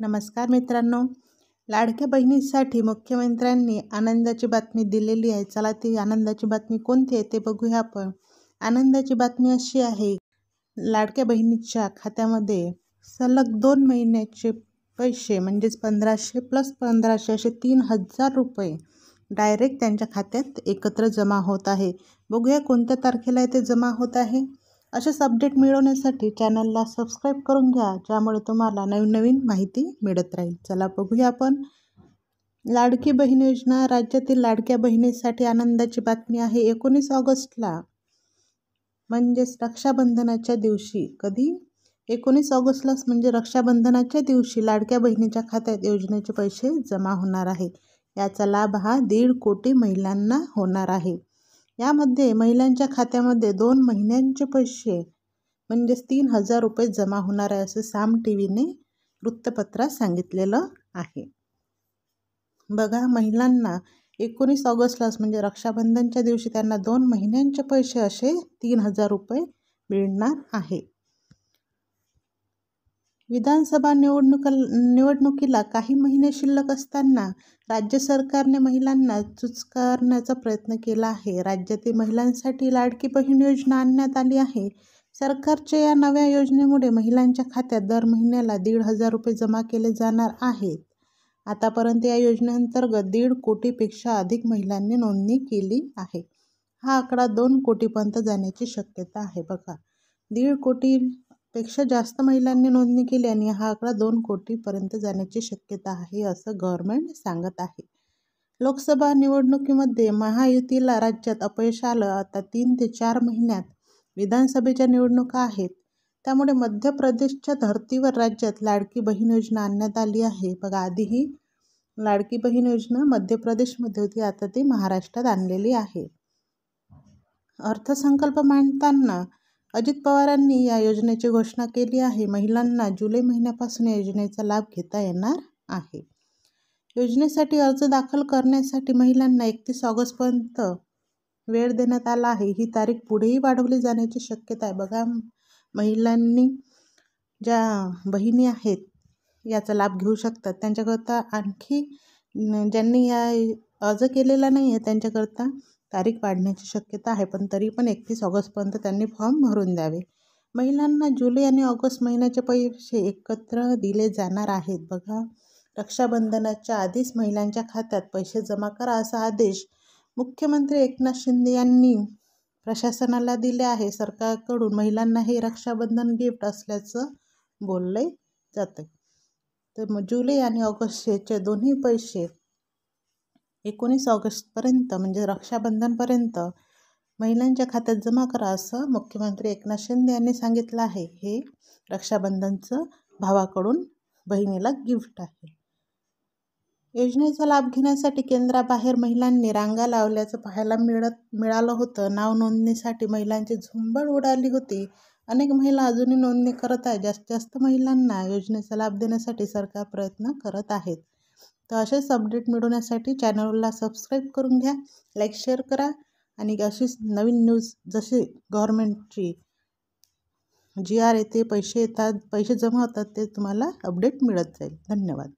नमस्कार मित्रांनो, लाडक्या बहिणीसाठी मुख्यमंत्र्यांनी आनंदाची बातमी दिलेली आहे। चला ती आनंदाची बातमी कोणती आहे ते बघूया आपण। आनंदाची बातमी अशी आहे, लाडक्या बहिणीच्या खात्यामध्ये सलग 2 महिन्याचे पैसे म्हणजेच 1500 प्लस 1500 असे 3000 रुपये डायरेक्ट त्यांच्या खात्यात एकत्र जमा होत आहे। बघूया कोणत्या तारखेला ते जमा होत आहे। अशाच अपडेट मिळवण्यासाठी चॅनलला सबस्क्राईब करून घ्या, ज्यामुळे तुम्हाला नवीन माहिती मिळत राहील। चला बघूया आपण। लाडकी बहीण योजना, राज्यातील लाडक्या बहिणीसाठी आनंदाची बातमी आहे। 19 ऑगस्टला म्हणजेच रक्षाबंधनाच्या दिवशी, कधी 19 ऑगस्टलाच म्हणजे रक्षाबंधनाच्या दिवशी लाडक्या बहिणीच्या खात्यात योजनेचे पैसे जमा होणार आहे। याचा लाभ हा 1.5 कोटी महिलांना होणार आहे। यामध्ये महिलांच्या खात्यामध्ये 2 महिन्यांचे पैसे म्हणजेच 3000 रुपये जमा होणार आहे, असं साम टीव्हीने वृत्तपत्रात सांगितलेलं आहे। बघा, महिलांना 19 ऑगस्टलाच म्हणजे रक्षाबंधनच्या दिवशी त्यांना 2 महिन्यांचे पैसे असे 3000 रुपये मिळणार आहे। विधानसभा निवडणुकीला काही महिने शिल्लक असताना राज्य सरकारने महिलांना चुचकारण्याचा प्रयत्न केला आहे। राज्यातील महिलांसाठी लाडकी बहीण योजना आणण्यात आली आहे। सरकारच्या या नव्या योजनेमुळे महिलांच्या खात्यात दर महिन्याला 1500 रुपये जमा केले जाणार आहेत। आतापर्यंत या योजनेअंतर्गत 1.5 कोटीपेक्षा अधिक महिलांनी नोंदणी केली आहे। हा आकडा 2 कोटीपर्यंत जाण्याची शक्यता आहे। बघा, 1.5 कोटीपेक्षा जास्त महिलांनी नोंदणी केली आणि हा आकडा 2 कोटीपर्यंत जाण्याची शक्यता आहे, असं गव्हर्नमेंट सांगत आहे। लोकसभा निवडणुकीमध्ये महायुतीला राज्यात अपयश आलं। आता 3 ते 4 महिन्यात विधानसभेच्या निवडणुका आहेत, त्यामुळे मध्य प्रदेशच्या धर्तीवर राज्यात लाडकी बहीण योजना आणण्यात आली आहे। बघा, आधीही लाडकी बहीण योजना मध्य प्रदेशमध्ये होती, आता ती महाराष्ट्रात आणलेली आहे। अर्थसंकल्प मांडताना अजित पवारांनी या योजनेची घोषणा केली आहे। महिलांना जुलै महिन्यापासून या योजनेचा लाभ घेता येणार आहे। योजनेसाठी अर्ज दाखल करण्यासाठी महिलांना 31 ऑगस्टपर्यंत वेळ देण्यात आला आहे। ही तारीख पुढेही वाढवली जाण्याची शक्यता आहे। बघा, महिलांनी ज्या बहिणी आहेत याचा लाभ घेऊ शकतात, त्यांच्याकरता आणखी ज्यांनी या अर्ज केलेला नाही आहे त्यांच्याकरता तारीख वाढण्याची शक्यता आहे, पण तरी पण 31 ऑगस्टपर्यंत त्यांनी फॉर्म भरून द्यावे। महिलांना जुलै आणि ऑगस्ट महिन्याचे पैसे एकत्र दिले जाणार आहेत। बघा, रक्षाबंधनाच्या आधीच महिलांच्या खात्यात पैसे जमा करा, असा आदेश मुख्यमंत्री एकनाथ शिंदे यांनी प्रशासनाला दिले आहे। सरकारकडून महिलांना हे रक्षाबंधन गिफ्ट असल्याचं बोलले जाते। तर जुलै आणि ऑगस्टचे दोन्ही पैसे 19 ऑगस्टपर्यंत म्हणजे रक्षाबंधनपर्यंत महिलांच्या खात्यात जमा करा, असं मुख्यमंत्री एकनाथ शिंदे यांनी सांगितलं आहे। हे रक्षाबंधनचं भावाकडून बहिणीला गिफ्ट आहे। योजनेचा लाभ घेण्यासाठी केंद्राबाहेर महिलांनी रांगा लावल्याचं पाहायला मिळालं होतं। नाव नोंदणीसाठी महिलांची झुंबड उडाली होती। अनेक महिला अजूनही नोंदणी करत आहेत। जास्तीत जास्त महिलांना योजनेचा लाभ देण्यासाठी सरकार प्रयत्न करत आहेत। तर असेच अपडेट मिळवण्यासाठी चॅनलला सबस्क्राईब करून घ्या, लाईक शेअर करा आणि अशीच नवीन न्यूज जसे गव्हर्नमेंटची GR येते, पैसे येतात, पैसे जमा होतात, ते तुम्हाला अपडेट मिळत जाईल। धन्यवाद।